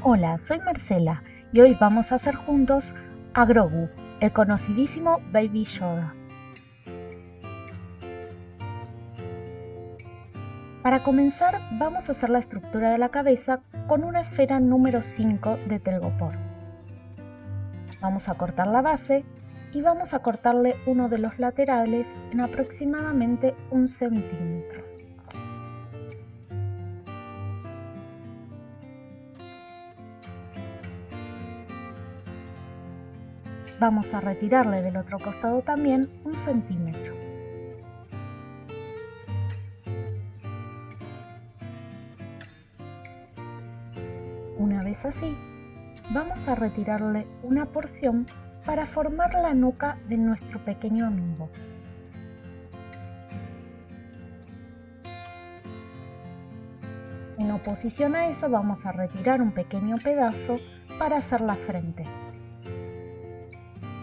Hola, soy Marcela y hoy vamos a hacer juntos a Grogu, el conocidísimo Baby Yoda. Para comenzar, vamos a hacer la estructura de la cabeza con una esfera número 5 de telgopor. Vamos a cortar la base y vamos a cortarle uno de los laterales en aproximadamente 1 centímetro. Vamos a retirarle del otro costado también 1 centímetro. Una vez así, vamos a retirarle una porción para formar la nuca de nuestro pequeño amigo. En oposición a eso vamos a retirar un pequeño pedazo para hacer la frente.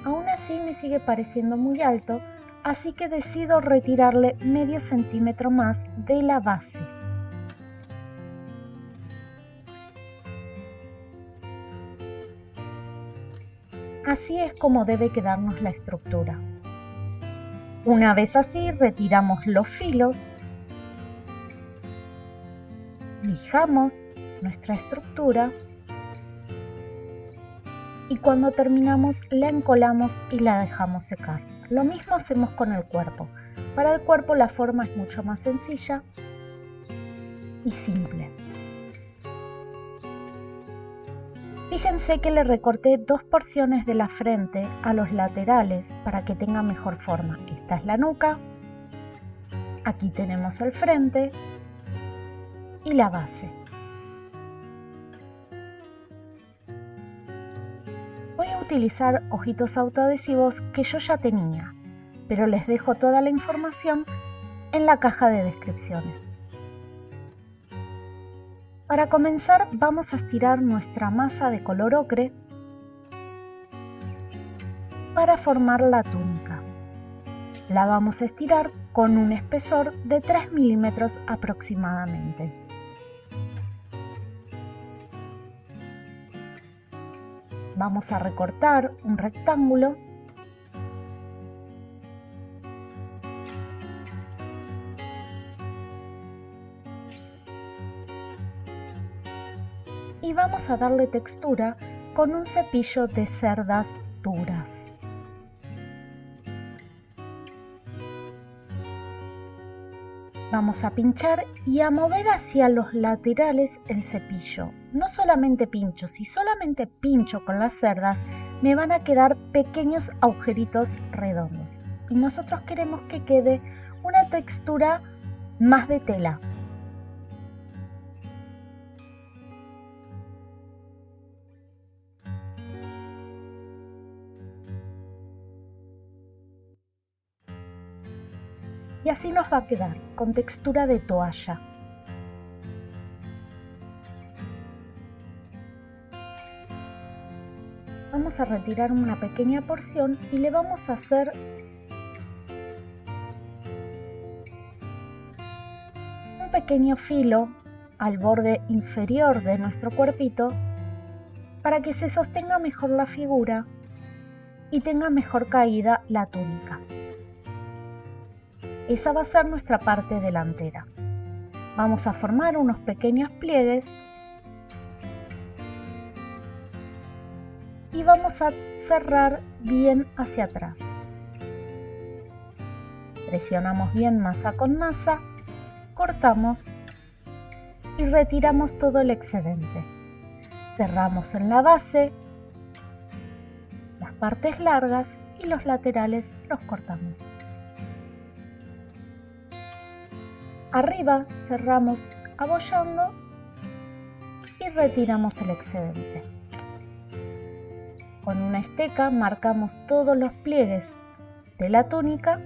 Aún así me sigue pareciendo muy alto, así que decido retirarle medio centímetro más de la base. Así es como debe quedarnos la estructura. Una vez así, retiramos los filos, lijamos nuestra estructura y cuando terminamos la encolamos y la dejamos secar. Lo mismo hacemos con el cuerpo. Para el cuerpo la forma es mucho más sencilla y simple. Fíjense que le recorté 2 porciones de la frente a los laterales para que tenga mejor forma. Esta es la nuca, aquí tenemos el frente y la base. Voy a utilizar ojitos autoadhesivos que yo ya tenía, pero les dejo toda la información en la caja de descripciones. Para comenzar vamos a estirar nuestra masa de color ocre para formar la túnica. La vamos a estirar con un espesor de 3 milímetros aproximadamente. Vamos a recortar un rectángulo y vamos a darle textura con un cepillo de cerdas duras. Vamos a pinchar y a mover hacia los laterales el cepillo. No solamente pincho, si solamente pincho con las cerdas, me van a quedar pequeños agujeritos redondos. Y nosotros queremos que quede una textura más de tela. Y así nos va a quedar, con textura de toalla. Vamos a retirar una pequeña porción y le vamos a hacer un pequeño filo al borde inferior de nuestro cuerpito para que se sostenga mejor la figura y tenga mejor caída la túnica. Esa va a ser nuestra parte delantera. Vamos a formar unos pequeños pliegues y vamos a cerrar bien hacia atrás. Presionamos bien masa con masa, cortamos y retiramos todo el excedente. Cerramos en la base, las partes largas y los laterales los cortamos. Arriba cerramos abollando y retiramos el excedente. Con una esteca marcamos todos los pliegues de la túnica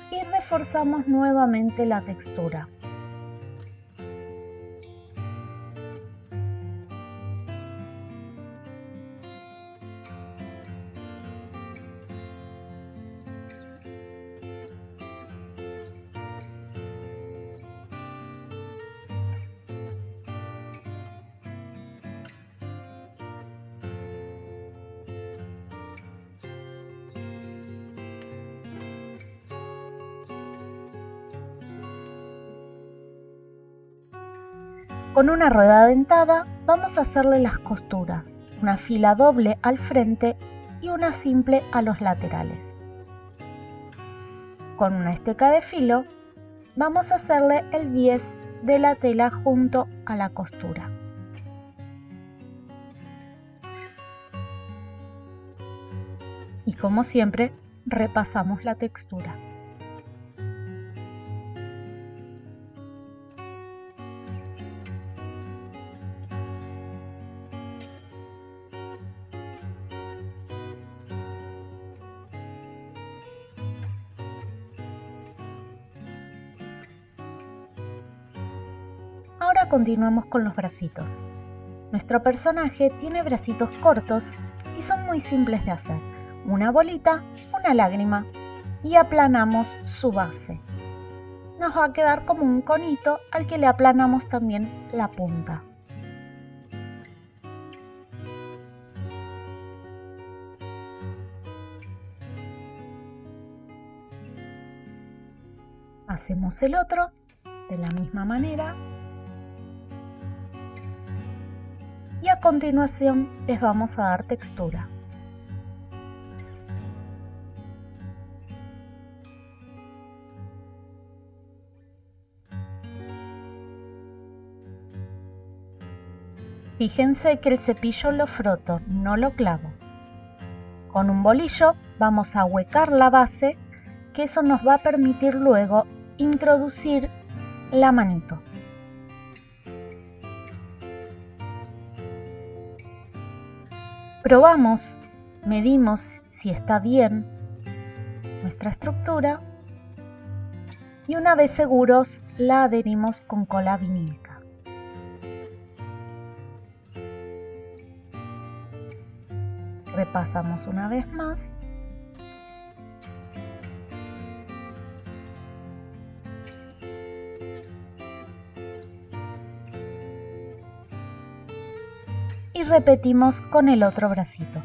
y reforzamos nuevamente la textura. Con una rueda dentada vamos a hacerle las costuras, una fila doble al frente y una simple a los laterales. Con una esteca de filo vamos a hacerle el bies de la tela junto a la costura. Y como siempre, repasamos la textura. Ahora continuamos con los bracitos. Nuestro personaje tiene bracitos cortos y son muy simples de hacer. Una bolita, una lágrima y aplanamos su base. Nos va a quedar como un conito al que le aplanamos también la punta. Hacemos el otro de la misma manera. Y a continuación les vamos a dar textura. Fíjense que el cepillo lo froto, no lo clavo. Con un bolillo vamos a ahuecar la base, que eso nos va a permitir luego introducir la manito. Probamos, medimos si está bien nuestra estructura y una vez seguros la adherimos con cola vinílica. Repasamos una vez más. Y repetimos con el otro bracito.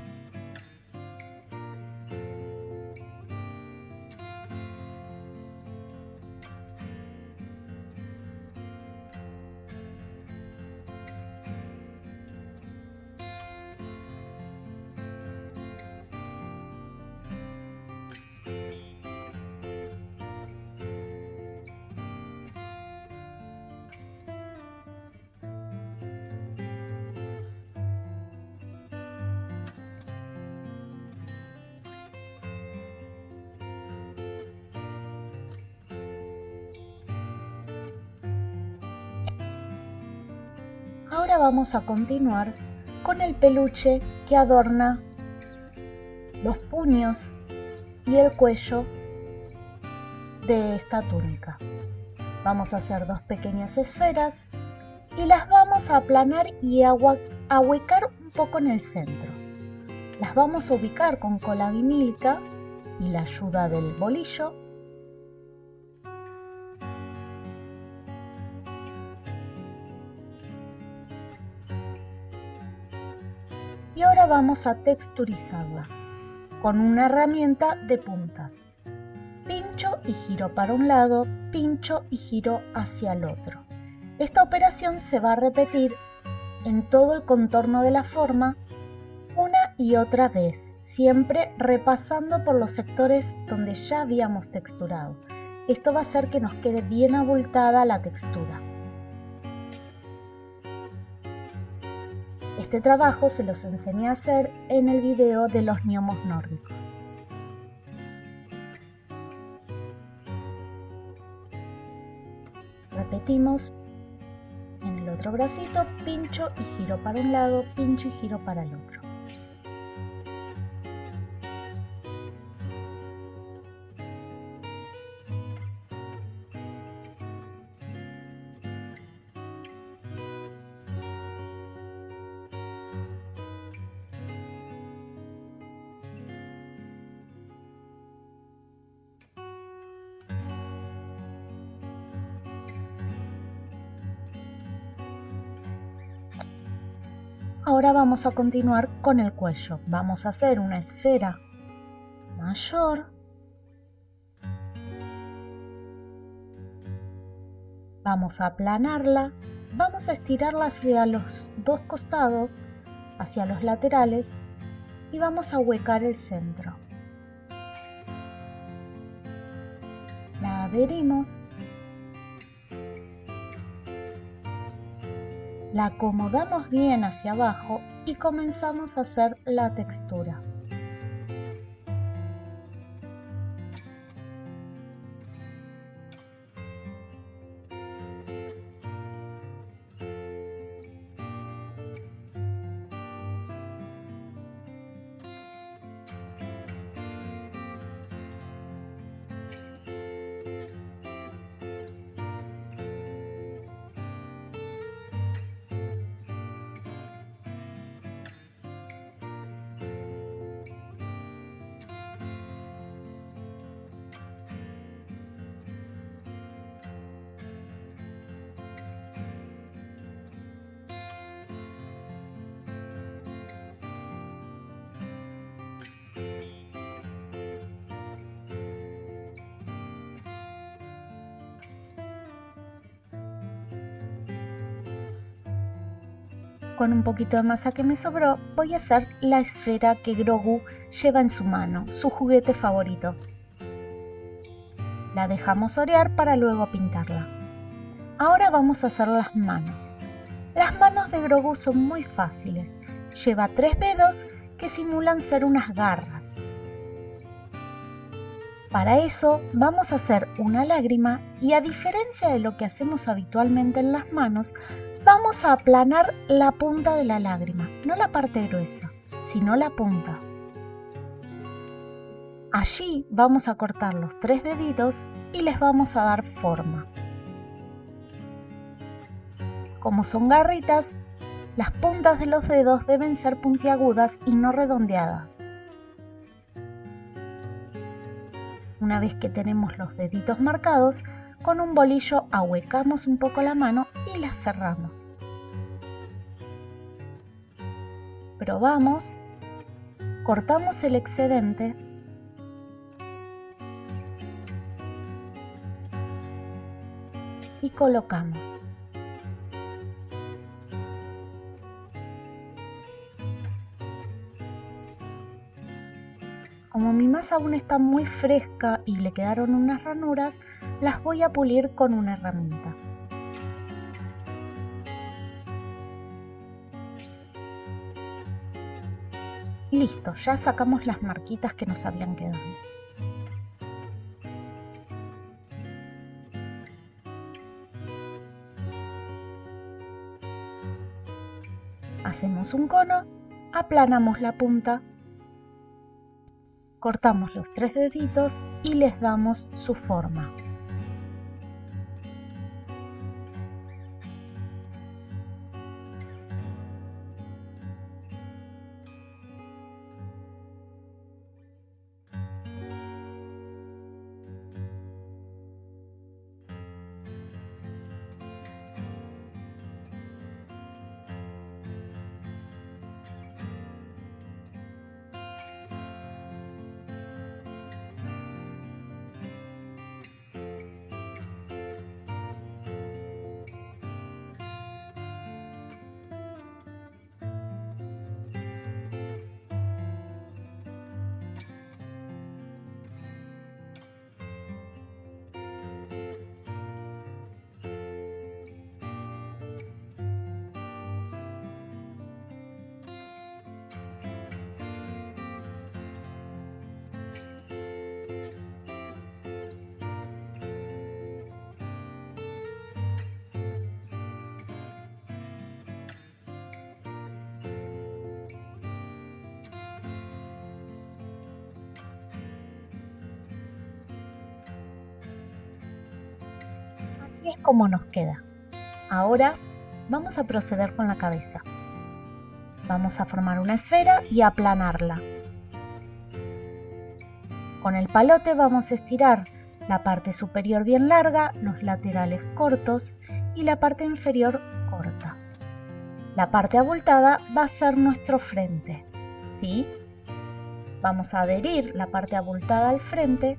Ahora vamos a continuar con el peluche que adorna los puños y el cuello de esta túnica. Vamos a hacer dos pequeñas esferas y las vamos a aplanar y ahuecar un poco en el centro. Las vamos a ubicar con cola vinílica y la ayuda del bolillo. Y ahora vamos a texturizarla con una herramienta de puntas. Pincho y giro para un lado, pincho y giro hacia el otro. Esta operación se va a repetir en todo el contorno de la forma una y otra vez, siempre repasando por los sectores donde ya habíamos texturado. Esto va a hacer que nos quede bien abultada la textura. Este trabajo se los enseñé a hacer en el video de los gnomos nórdicos. Repetimos en el otro bracito, pincho y giro para un lado, pincho y giro para el otro. Ahora vamos a continuar con el cuello. Vamos a hacer una esfera mayor. Vamos a aplanarla vamos a estirarla hacia los dos costados, hacia los laterales, y vamos a ahuecar el centro. La adherimos, la acomodamos bien hacia abajo y comenzamos a hacer la textura. Con un poquito de masa que me sobró, voy a hacer la esfera que Grogu lleva en su mano, su juguete favorito. La dejamos orear para luego pintarla. Ahora vamos a hacer las manos. Las manos de Grogu son muy fáciles. Lleva 3 dedos que simulan ser unas garras. Para eso vamos a hacer una lágrima y, a diferencia de lo que hacemos habitualmente en las manos, vamos a aplanar la punta de la lágrima, no la parte gruesa, sino la punta. Allí vamos a cortar los 3 deditos y les vamos a dar forma. Como son garritas, las puntas de los dedos deben ser puntiagudas y no redondeadas. Una vez que tenemos los deditos marcados, con un bolillo ahuecamos un poco la mano y la cerramos. Probamos, cortamos el excedente y colocamos. Como mi masa aún está muy fresca y le quedaron unas ranuras, las voy a pulir con una herramienta. Listo, ya sacamos las marquitas que nos habían quedado. Hacemos un cono, aplanamos la punta, cortamos los 3 deditos y les damos su forma. Así es como nos queda. Ahora vamos a proceder con la cabeza. Vamos a formar una esfera y aplanarla. Con el palote vamos a estirar la parte superior bien larga, los laterales cortos y la parte inferior corta. La parte abultada va a ser nuestro frente, ¿sí? Vamos a adherir la parte abultada al frente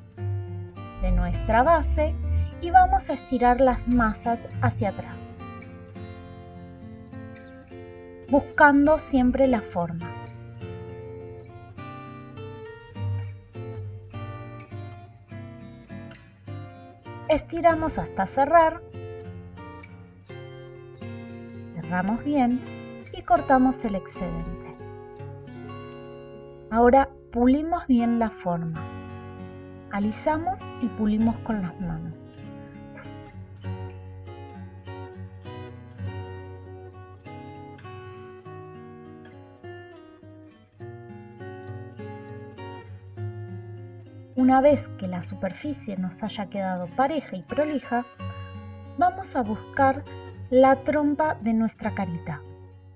de nuestra base y vamos a estirar las masas hacia atrás. buscando siempre la forma. Estiramos hasta cerrar, cerramos bien y cortamos el excedente. Ahora pulimos bien la forma, alisamos y pulimos con las manos. Una vez que la superficie nos haya quedado pareja y prolija, vamos a buscar la trompa de nuestra carita.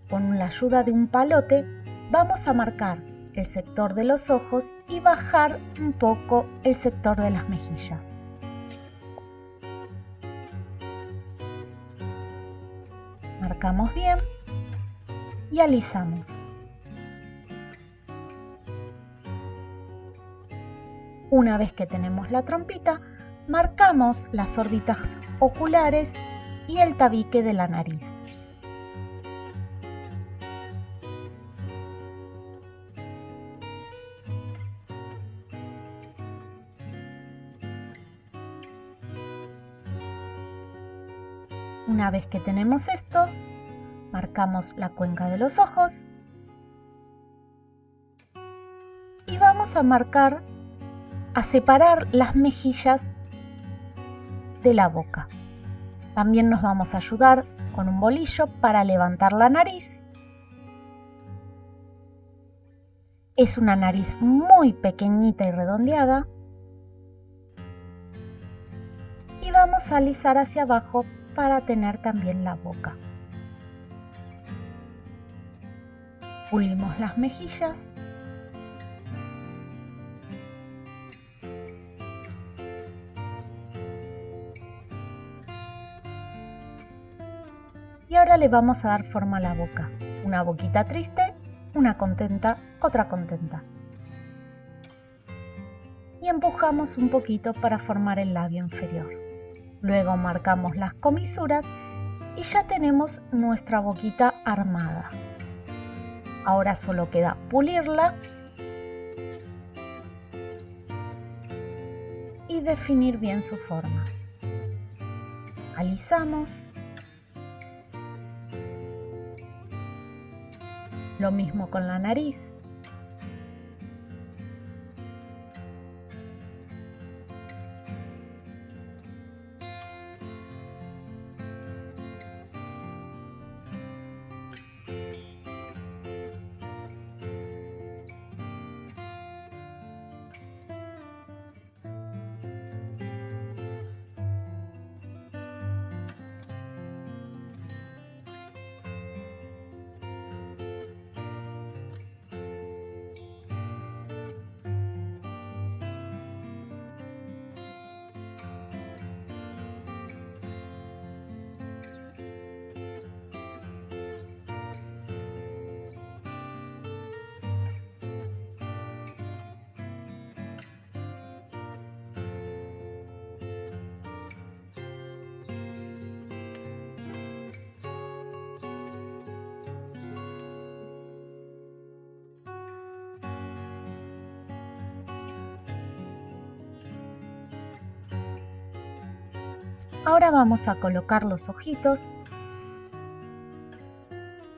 Con la ayuda de un palote vamos a marcar el sector de los ojos y bajar un poco el sector de las mejillas. Marcamos bien y alisamos. Una vez que tenemos la trompita, marcamos las órbitas oculares y el tabique de la nariz. Una vez que tenemos esto, marcamos la cuenca de los ojos y vamos a separar las mejillas de la boca. También nos vamos a ayudar con un bolillo para levantar la nariz. Es una nariz muy pequeñita y redondeada. Y vamos a alisar hacia abajo para tener también la boca. Pulimos las mejillas. Y ahora le vamos a dar forma a la boca. Una boquita triste, una contenta, otra contenta. Y empujamos un poquito para formar el labio inferior. Luego marcamos las comisuras y ya tenemos nuestra boquita armada. Ahora solo queda pulirla y definir bien su forma. Alisamos. Lo mismo con la nariz. Ahora vamos a colocar los ojitos.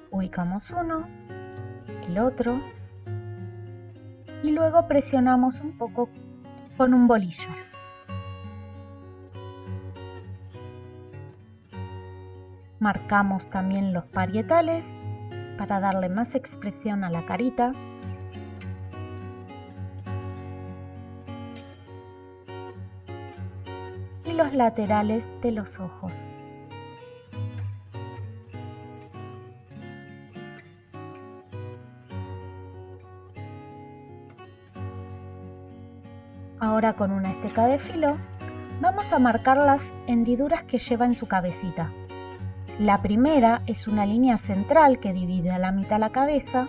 Ubicamos uno, el otro y luego presionamos un poco con un bolillo. Marcamos también los parietales para darle más expresión a la carita. Y los laterales de los ojos. Ahora con una esteca de filo vamos a marcar las hendiduras que lleva en su cabecita. La primera es una línea central que divide a la mitad la cabeza.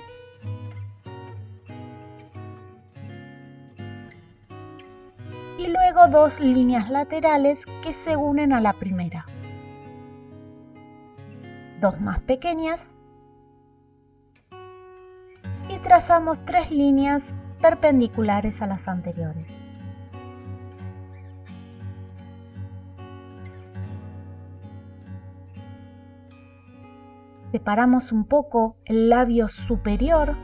Y luego dos líneas laterales que se unen a la primera. Dos más pequeñas trazamos 3 líneas perpendiculares a las anteriores. Separamos un poco el labio superior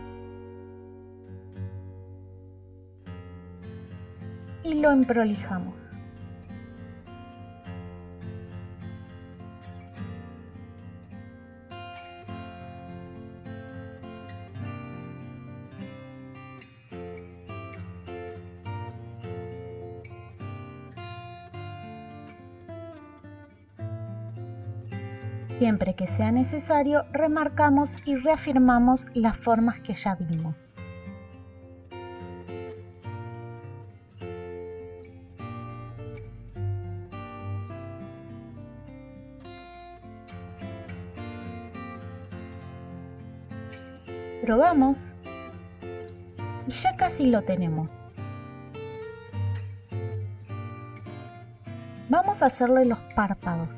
y lo emprolijamos. Siempre que sea necesario, remarcamos y reafirmamos las formas que ya vimos. Probamos y ya casi lo tenemos. Vamos a hacerle los párpados.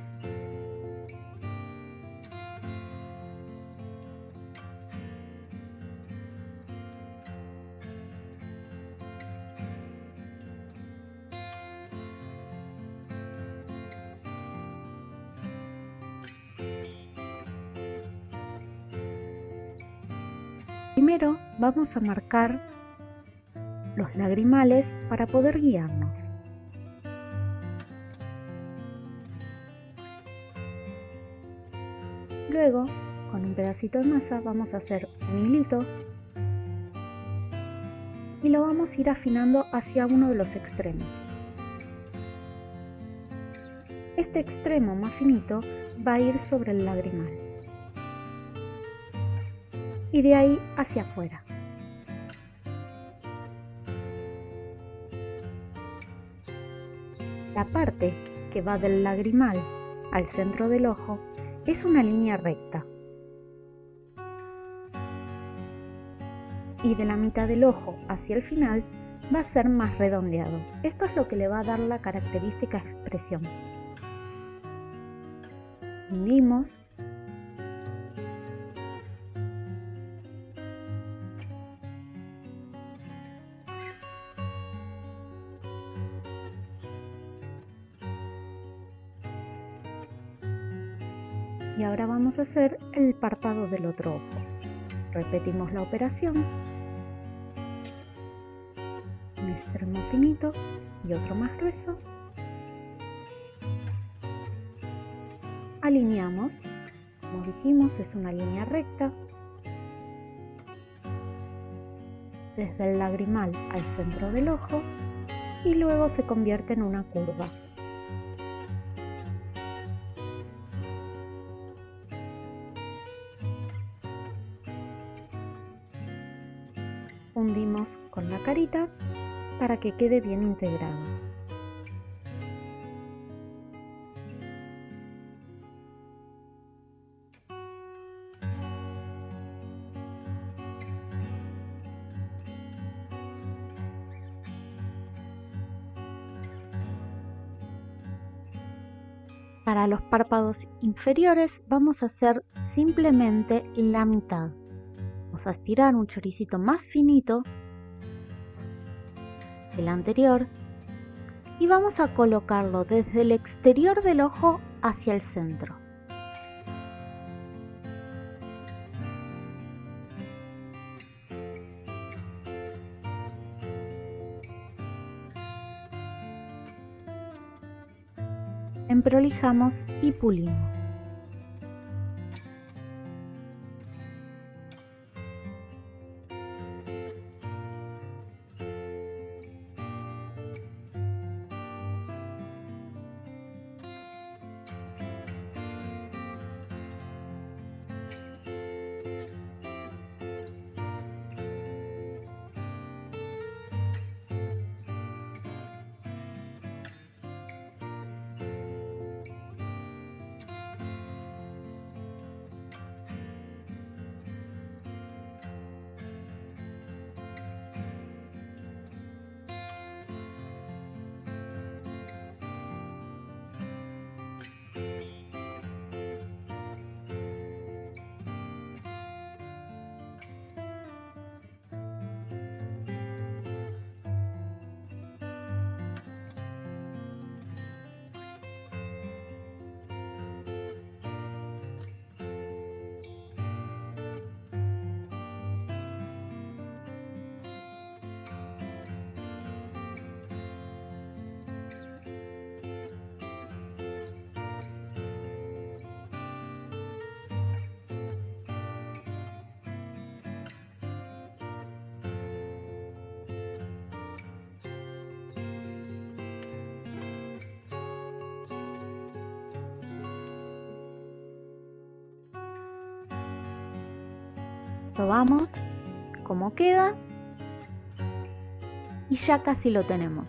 Primero vamos a marcar los lagrimales para poder guiarnos. Luego, con un pedacito de masa vamos a hacer un hilito y lo vamos a ir afinando hacia uno de los extremos. Este extremo más finito va a ir sobre el lagrimal y de ahí hacia afuera. La parte que va del lagrimal al centro del ojo es una línea recta y de la mitad del ojo hacia el final va a ser más redondeado. Esto es lo que le va a dar la característica expresión. Hundimos y ahora vamos a hacer el párpado del otro ojo. Repetimos la operación, un extremo finito y otro más grueso. Alineamos, como dijimos es una línea recta, desde el lagrimal al centro del ojo y luego se convierte en una curva. Hundimos con la carita para que quede bien integrado. Para los párpados inferiores vamos a hacer simplemente la mitad. Vamos a estirar un choricito más finito que el anterior y vamos a colocarlo desde el exterior del ojo hacia el centro. Emprolijamos y pulimos. Probamos cómo queda y ya casi lo tenemos.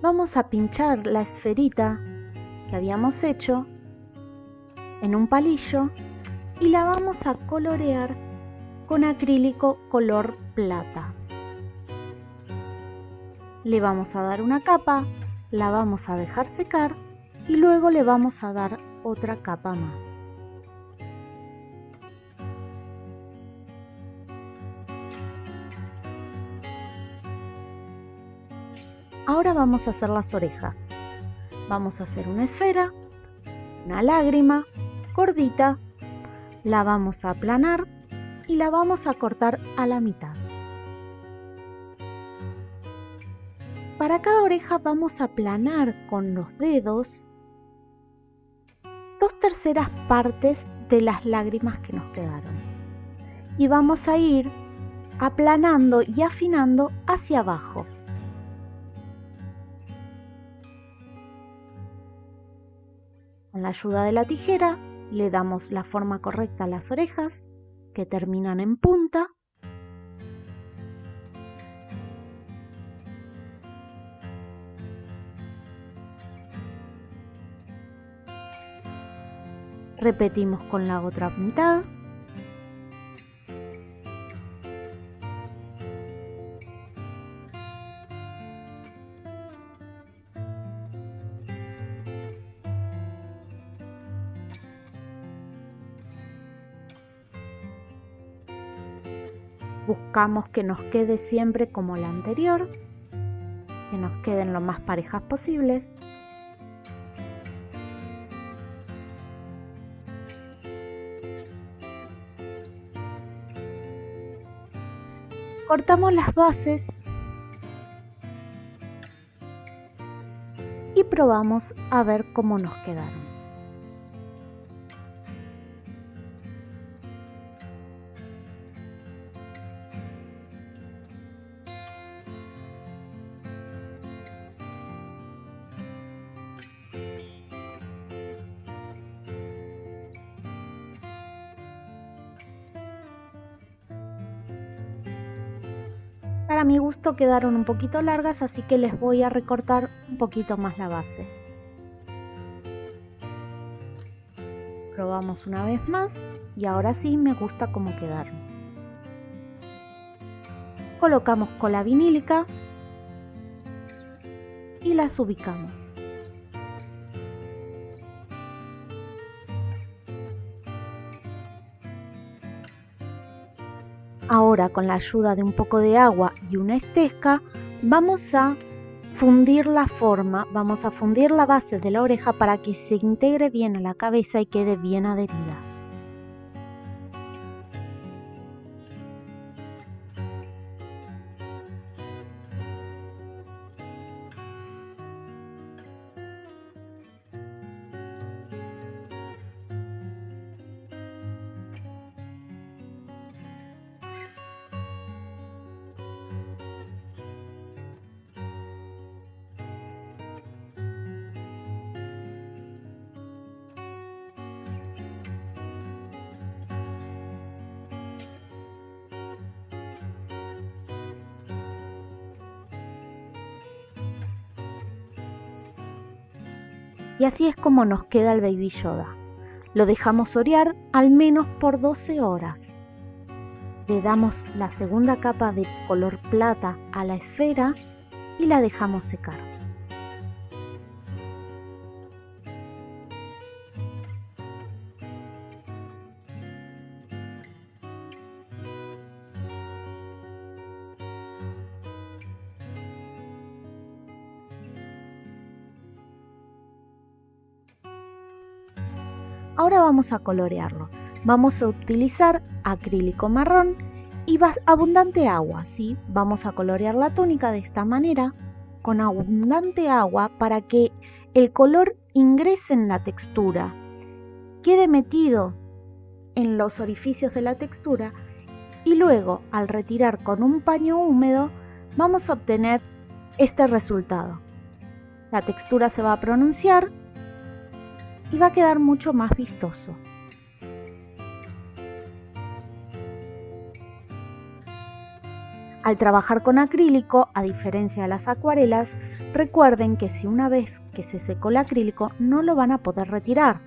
Vamos a pinchar la esferita que habíamos hecho en un palillo y la vamos a colorear con acrílico color plata. Le vamos a dar una capa, la vamos a dejar secar y luego le vamos a dar otra capa más. Ahora vamos a hacer las orejas. Vamos a hacer una esfera, una lágrima gordita, la vamos a aplanar y la vamos a cortar a la mitad. Para cada oreja vamos a aplanar con los dedos 2/3 partes de las lágrimas que nos quedaron. Y vamos a ir aplanando y afinando hacia abajo. Con la ayuda de la tijera le damos la forma correcta a las orejas que terminan en punta. Repetimos con la otra mitad. Buscamos que nos quede siempre como la anterior, que nos queden lo más parejas posibles. Cortamos las bases y probamos a ver cómo nos quedaron. Para mi gusto quedaron un poquito largas, así que les voy a recortar un poquito más la base. Probamos una vez más y ahora sí me gusta cómo quedaron. Colocamos cola vinílica y las ubicamos. Ahora, con la ayuda de un poco de agua y una estesca, vamos a fundir la forma, vamos a fundir la base de la oreja para que se integre bien a la cabeza y quede bien adherida. Y así es como nos queda el Baby Yoda. Lo dejamos orear al menos por 12 horas. Le damos la segunda capa de color plata a la esfera y la dejamos secar. Ahora vamos a colorearlo. Vamos a utilizar acrílico marrón y abundante agua, ¿sí? Vamos a colorear la túnica de esta manera, con abundante agua para que el color ingrese en la textura, quede metido en los orificios de la textura y luego al retirar con un paño húmedo vamos a obtener este resultado. La textura se va a pronunciar y va a quedar mucho más vistoso. Al trabajar con acrílico, a diferencia de las acuarelas, recuerden que si una vez que se secó el acrílico no lo van a poder retirar.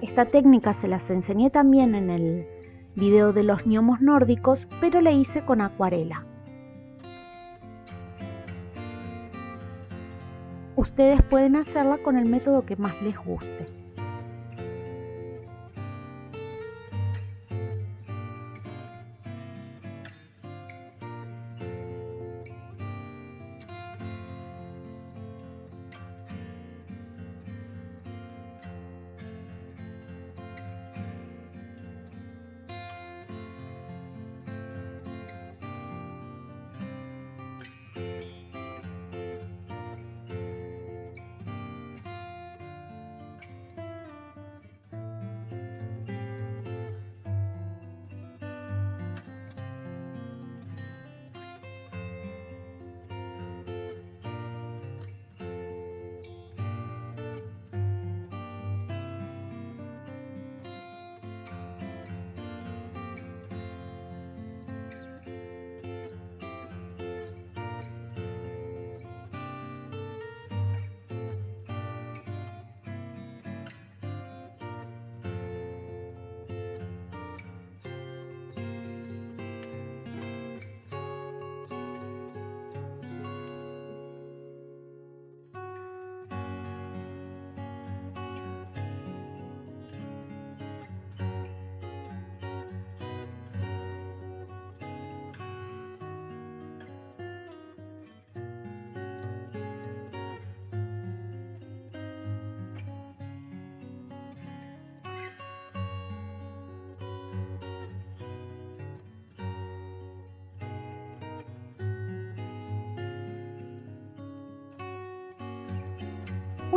Esta técnica se las enseñé también en el video de los gnomos nórdicos, pero le hice con acuarela. Ustedes pueden hacerla con el método que más les guste.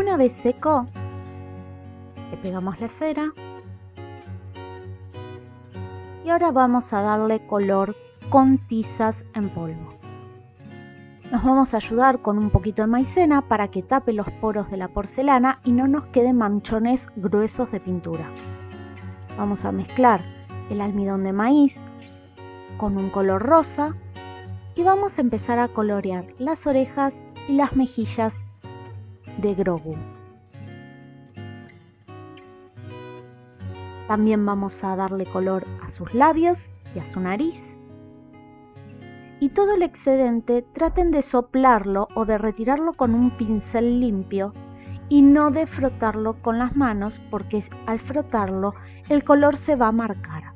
Una vez seco, le pegamos la cera y ahora vamos a darle color con tizas en polvo. Nos vamos a ayudar con un poquito de maicena para que tape los poros de la porcelana y no nos queden manchones gruesos de pintura. Vamos a mezclar el almidón de maíz con un color rosa y vamos a empezar a colorear las orejas y las mejillas de Grogu. También vamos a darle color a sus labios y a su nariz. Y todo el excedente traten de soplarlo o de retirarlo con un pincel limpio y no de frotarlo con las manos, porque al frotarlo el color se va a marcar.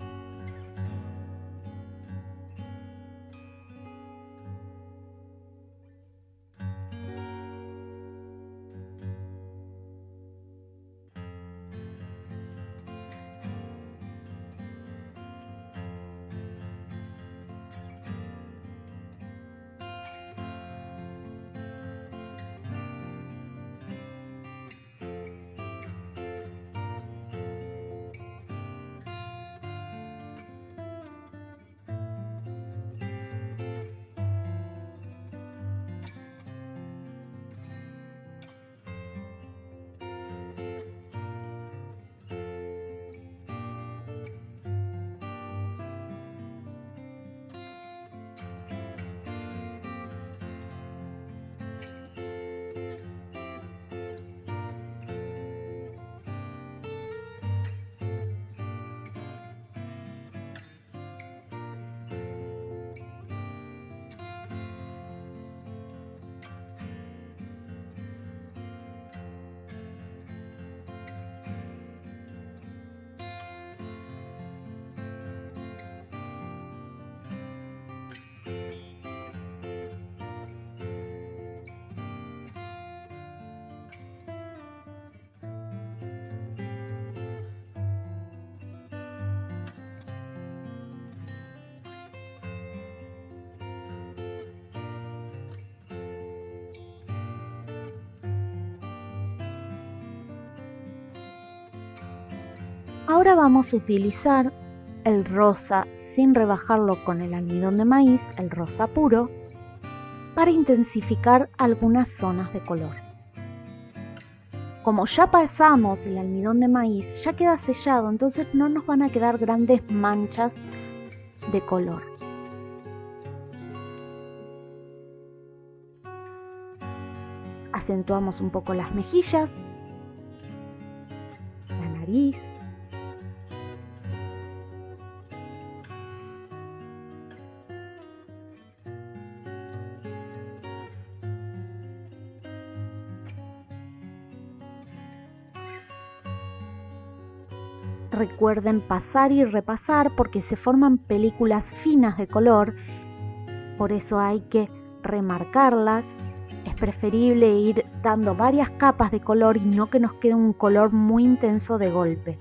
Ahora vamos a utilizar el rosa sin rebajarlo con el almidón de maíz, el rosa puro, para intensificar algunas zonas de color. Como ya pasamos el almidón de maíz, ya queda sellado, entonces no nos van a quedar grandes manchas de color. Acentuamos un poco las mejillas, la nariz. Recuerden pasar y repasar porque se forman películas finas de color, por eso hay que remarcarlas. Es preferible ir dando varias capas de color y no que nos quede un color muy intenso de golpe.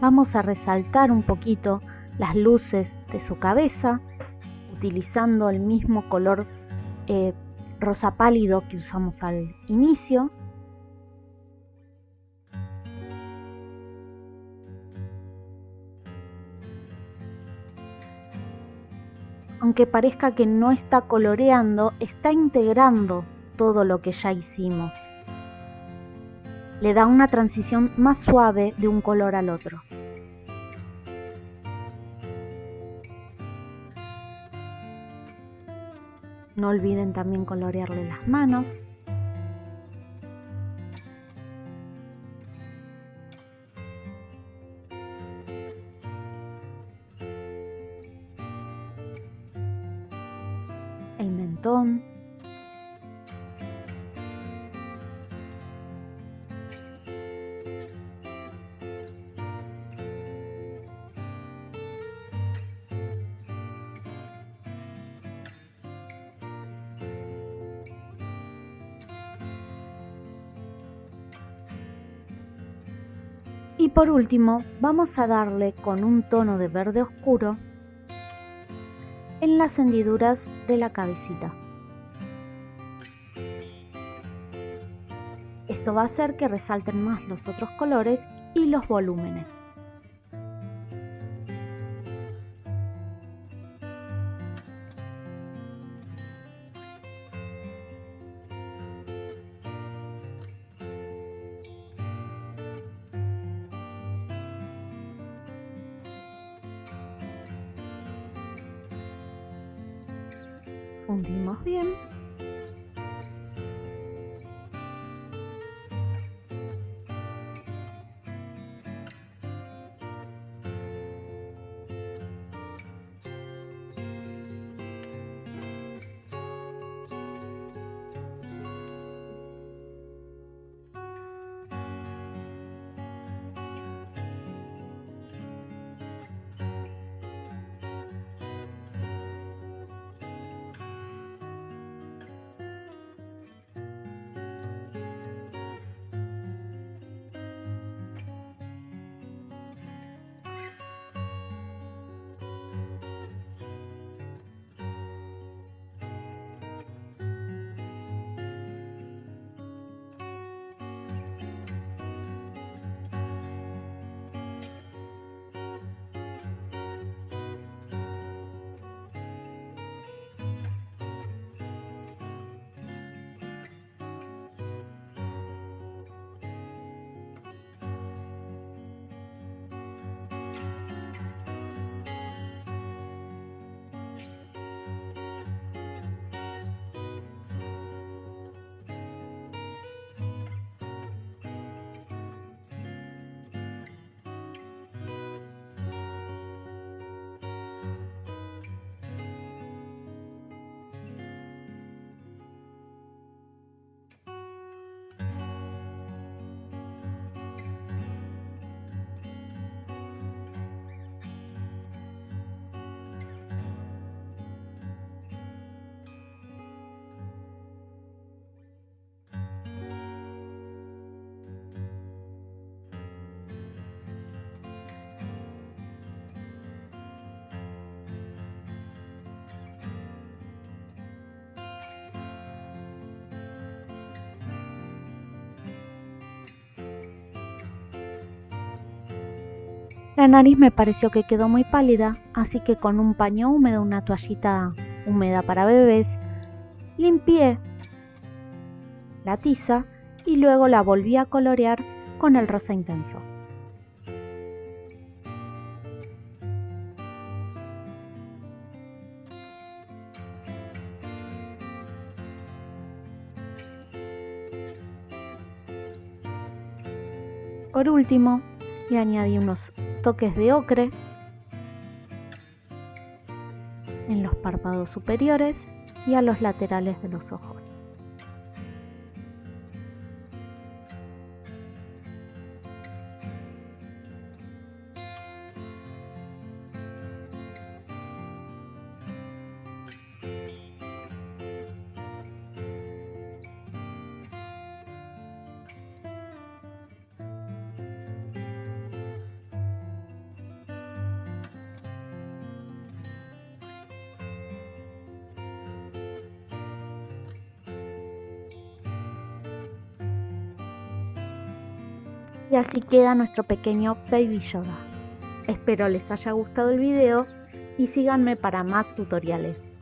Vamos a resaltar un poquito las luces de su cabeza utilizando el mismo color rosa pálido que usamos al inicio. Aunque parezca que no está coloreando, está integrando todo lo que ya hicimos. Le da una transición más suave de un color al otro. No olviden también colorearle las manos. El mentón. Y por último, vamos a darle con un tono de verde oscuro en las hendiduras de la cabecita. Esto va a hacer que resalten más los otros colores y los volúmenes. Fundimos bien. La nariz me pareció que quedó muy pálida, así que con un paño húmedo, una toallita húmeda para bebés, limpié la tiza y luego la volví a colorear con el rosa intenso. Por último, le añadí unos toques de ocre en los párpados superiores y a los laterales de los ojos. Y así queda nuestro pequeño Baby Yoda. Espero les haya gustado el video y síganme para más tutoriales.